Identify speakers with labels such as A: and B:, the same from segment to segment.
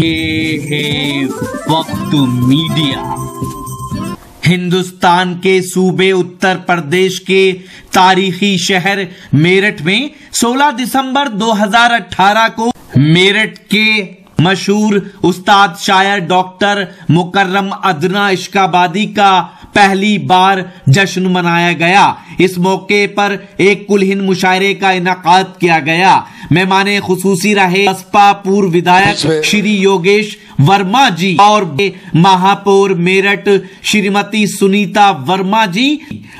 A: یہ ہے وقت میڈیا۔ ہندوستان کے صوبے اتر پردیش کے تاریخی شہر میرٹھ میں 16 دسمبر 2018 کو میرٹھ کے مشہور استاد شاعر ڈاکٹر مکرم ادنا عشقابادی کا پہلی بار جشن منایا گیا۔ اس موقع پر ایک کل ہند مشاعرے کا انعقاد کیا گیا۔ مہمان خصوصی رہے بسپا پورو ودھایک شری یوگیش ورما جی اور مہاپور میرٹھ شریمتی سنیتا ورما جی۔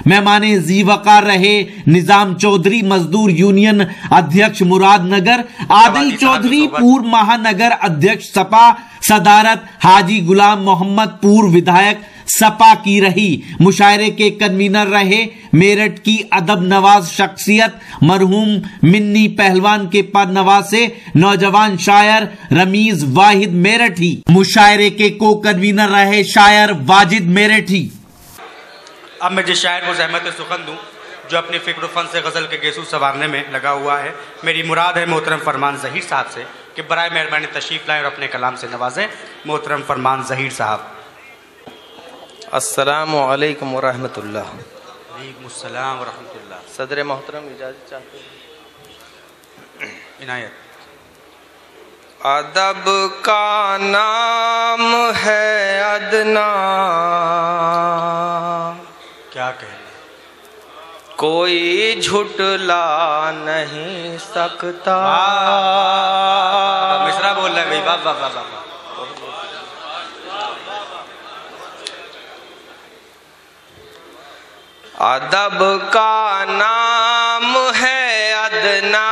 A: مہمان ذی وقار رہے نظام چودھری مزدور یونین ادھیکش مراد نگر، عادل چودھری پورو مہانگر ادھیکش سپا، صدارت حاجی غلام محمد پورو ودھایک سپا کی رہی۔ مشاعرے کے کنوینر رہے میرٹھ کی ادب نواز شخصیت مرحوم منی پہلوان کے پر نواسے نوجوان شاعر رمیز واحد میرٹھی۔ مشاعرے کے کو کنوینر رہے شاعر واجد میرٹھی۔
B: اب میں جس شاعر کو زحمت سخن دوں جو اپنے فکر و فن سے غزل کے گیسو سنوارنے میں لگا ہوا ہے، میری مراد ہے محترم فرمان ظہیر صاحب سے کہ برائے مہربانی تشریف لائیں اور اپنے کلام سے نوازیں۔ محترم فرمان ظہیر صاحب۔
C: السلام علیکم ورحمۃ اللہ۔
B: وعلیکم السلام ورحمۃ اللہ۔
C: صدر محترم اجازت چاہتے ہیں؟
B: عنایت۔
C: ادب کا نام ہے ادنا،
B: کیا کہنا،
C: کوئی جھٹلا نہیں سکتا۔
B: مصرع بول رہا ہے بھائی، واہ واہ واہ واہ۔
C: ادب کا نام ہے ادنا،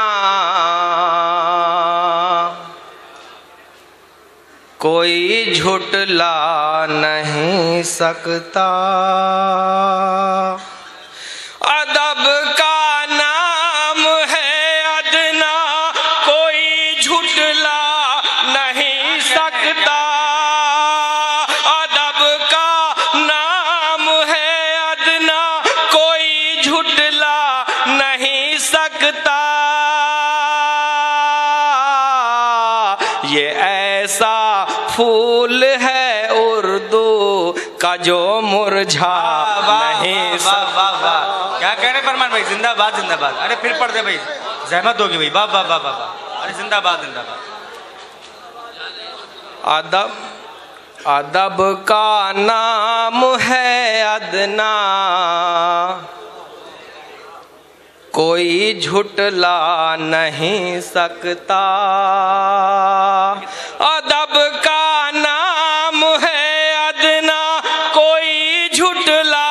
C: کوئی جھٹلا نہیں سکتا۔ ادب کا نام ہے ادنا، کوئی جھٹلا نہیں سکتا۔ ادب کا نام ہے ادنا، کوئی جھٹلا نہیں سکتا۔ یہ ایسا پھول ہے اردو کا جو مرجھا نہیں سکتا۔
B: کیا کہہ رہے فرمان بھائی؟ زندہ باد زندہ باد۔ ارے پھر پڑھ دے بھائی، زحمت ہوگی بھائی۔ واہ واہ واہ واہ۔ ارے زندہ باد زندہ باد۔
C: ادب کا نام ہے ادنا، کوئی جھٹلا نہیں سکتا۔ ادب کا نام ہے ادنا، کوئی جھٹلا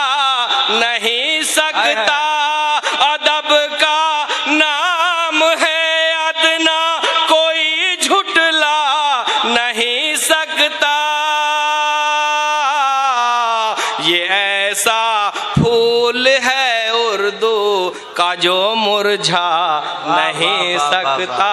C: نہیں سکتا۔ ادب کا نام ہے ادنا، کوئی جھٹلا نہیں سکتا۔ یہ ایسا پھول ہے اردو کا جو مرجھا نہیں سکتا۔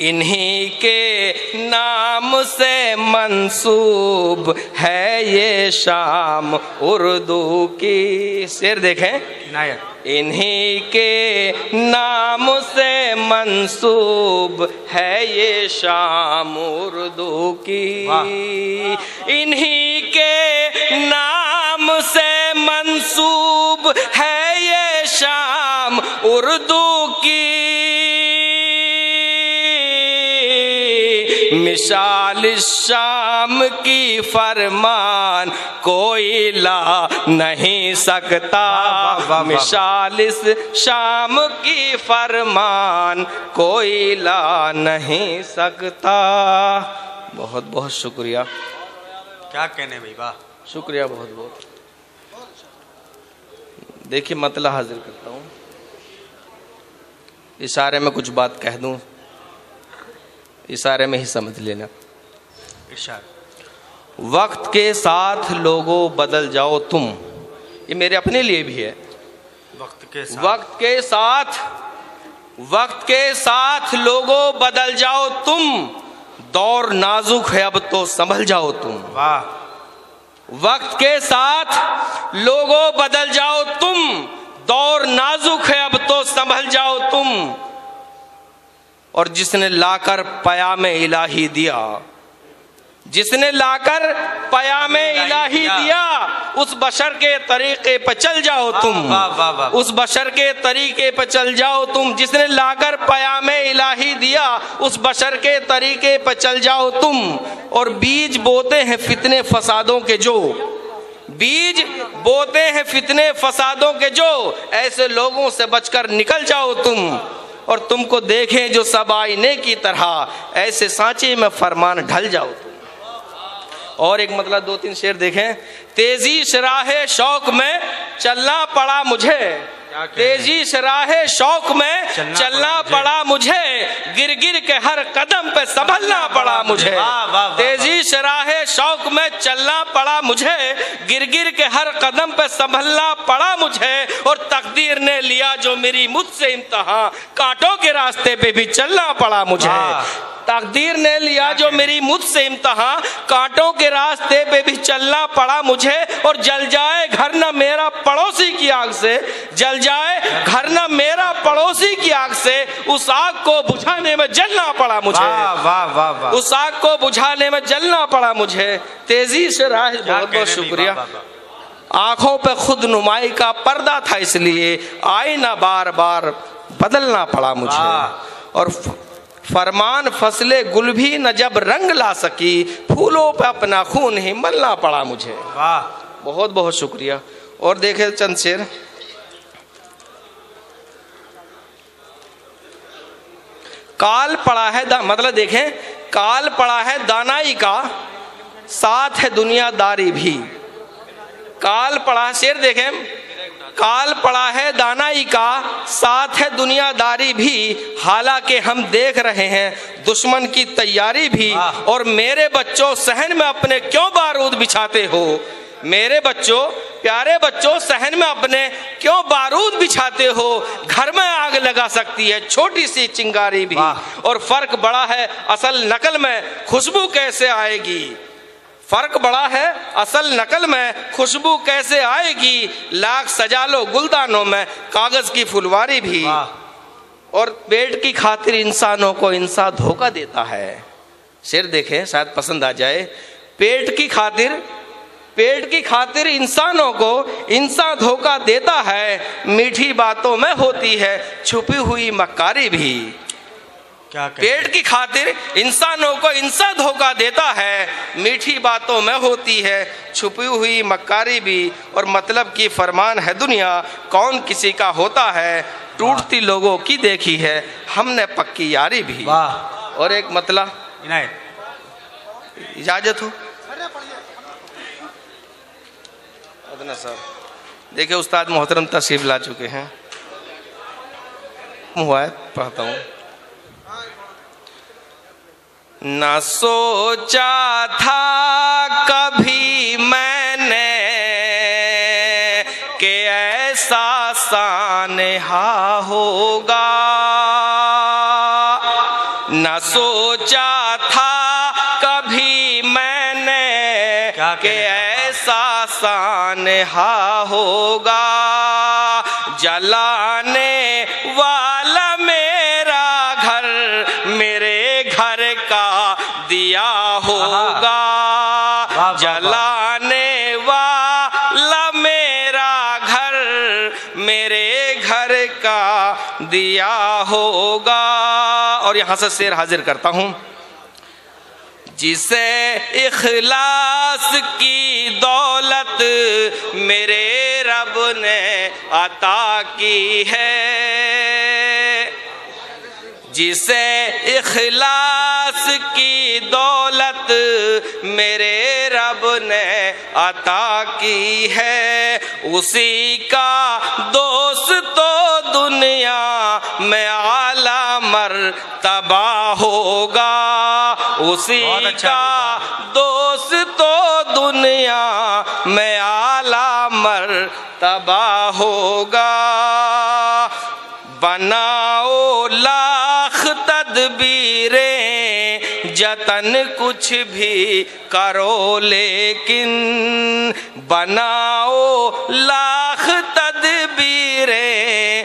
C: انہی کے نام سے منسوب ہے یہ شام اردو کی۔ شعر دیکھیں، انہی کے نام سے منسوب ہے یہ شام اردو کی۔ انہی کے نام سے منسوب ہے یہ شام اردو کی۔ مثال شام کی فرمان کوئی لا نہیں سکتا۔ مثال شام کی فرمان کوئی لا نہیں سکتا۔ بہت بہت شکریہ۔
B: کیا کہنے بھائی، واہ
C: شکریہ بہت بہت۔ دیکھیے مطلع حاضر کرتا ہوں، اشارے میں کچھ بات کہہ دوں، اشارے میں ہی سمجھ لینا۔ وقت کے ساتھ لوگوں بدل جاؤ تم، یہ میرے اپنے لیے بھی ہے۔ وقت کے ساتھ لوگوں بدل جاؤ تم، دور نازک ہے اب تو سنبھل جاؤ تم۔ وقت کے ساتھ لوگوں بدل جاؤ تم، دور نازک ہے اب تو سنبھل جاؤ تم۔ اور جس نے لا کر پیام الہی دیا، جس نے لا کر پیام الہی دیا، اس بشر کے طریقے پہ چل جاؤ تم، اس بشر کے طریقے پہ چل جاؤ تم، جس نے لا کر پیام الہی دیا، اس بشر کے طریقے پہ چل جاؤ تم، اور بیج بوتے ہیں فتنے فسادوں کے جو، بیج بوتے ہیں فتنے فسادوں کے جو، ایسے لوگوں سے بچ کر نکل جاؤ تم، اور تم کو دیکھیں جو سب آئینے کی طرح، ایسے سانچے میں فرمان ڈھل جاؤ تم۔ اور ایک مطلب 2-3 شعر دیکھیں۔ تیزی شراہ شوق میں چلنا پڑا مجھے، تیزی شراہ شوق میں چلنا پڑا مجھے، گر گر کے ہر قدم پہ سنبھلنا پڑا مجھے، تیزی شراہ شوق میں چلنا پڑا مجھے، گر گر کے ہر قدم پہ سنبھلنا پڑا مجھے، اور تقدیر نے لیا جو میری مجھ سے امتحان، کانٹوں کے راستے پہ بھی چلنا پڑا مجھے، تقدیر نے لیا جو میری مجھ سے امتحان، کانٹوں کے راستے پہ بھی چلنا پڑا مجھے، اور جل جائے گھر نہ میرا پڑوسی کی آگ سے، جل جائے گھر نہ میرا پڑوسی کی آگ سے، اس آگ کو بجھانے میں جلنا پڑا مجھے، اس آگ کو بجھانے میں جلنا پڑا مجھے، تیزی سے راہ۔ بہت بہت شکریہ۔ آنکھوں پہ خود نمائی کا پردہ تھا، اس لیے آئینہ بار بار بدلنا پڑا مجھے، اور فرمان فصل گل بھی نہ جب رنگ لا سکی، پھولوں پہ اپنا خون ہی ملنا پڑا مجھے۔ بہت بہت شکریہ۔ اور دیکھیں چند شعر۔ کال پڑا ہے مطلب دیکھیں، کال پڑا ہے دانائی کا، ساتھ ہے دنیا داری بھی، کال پڑا، شعر دیکھیں، کال پڑا ہے دانائی کا، ساتھ ہے دنیا داری بھی، حالانکہ ہم دیکھ رہے ہیں دشمن کی تیاری بھی، اور میرے بچوں صحن میں اپنے کیوں بارود بچھاتے ہو، میرے بچوں، پیارے بچوں، صحن میں اپنے کیوں بارود بچھاتے ہو، گھر میں آگ لگا سکتی ہے چھوٹی سی چنگاری بھی، اور فرق بڑا ہے اصل نقل میں خوشبو کیسے آئے گی، فرق بڑا ہے اصل نقل میں خوشبو کیسے آئے گی، لاکھ سجا لو گلدانوں میں کاغذ کی پھلواری بھی، اور پیٹ کی خاطر انسانوں کو انسان دھوکہ دیتا ہے۔ شعر دیکھیں شاید پسند آ جائے۔ پیٹ کی خاطر انسانوں کو انسان دھوکہ دیتا ہے، میٹھی باتوں میں ہوتی ہے چھپی ہوئی مکاری بھی، پیٹ کی خاطر انسانوں کو انسان دھوکہ دیتا ہے، میٹھی باتوں میں ہوتی ہے چھپی ہوئی مکاری بھی، اور مطلب کی فرمان ہے دنیا کون کسی کا ہوتا ہے، ٹوٹتی لوگوں کی دیکھی ہے ہم نے پکی یاری بھی۔ اور ایک مطلب، اجازت ہو ادنا صاحب، دیکھیں استاد محترم تشریف لا چکے ہیں، ہوا ہے پڑھتا ہوں۔ نہ سوچا تھا کبھی میں نے کہ ایسا سانحہ ہوگا، نہ سوچا تھا کبھی میں نے کہ ایسا سانحہ ہوگا، جلانے والا میرا گھر میرے گھر کا دیا ہوگا، جلانے والا میرا گھر میرے گھر کا دیا ہوگا۔ اور یہاں سے شعر حاضر کرتا ہوں۔ جسے اخلاص کی دولت میرے رب نے عطا کی ہے، جسے اخلاص کی دولت میرے رب نے عطا کی ہے، اسی کا دوست تو دنیا میں اعلیٰ مرتبہ ہوگا، اسی کا دوست تو دنیا میں اعلیٰ مرتبہ ہوگا، بناؤ لاکھ تدبیریں جتن کچھ بھی کرو لیکن، بناؤ لاکھ تدبیریں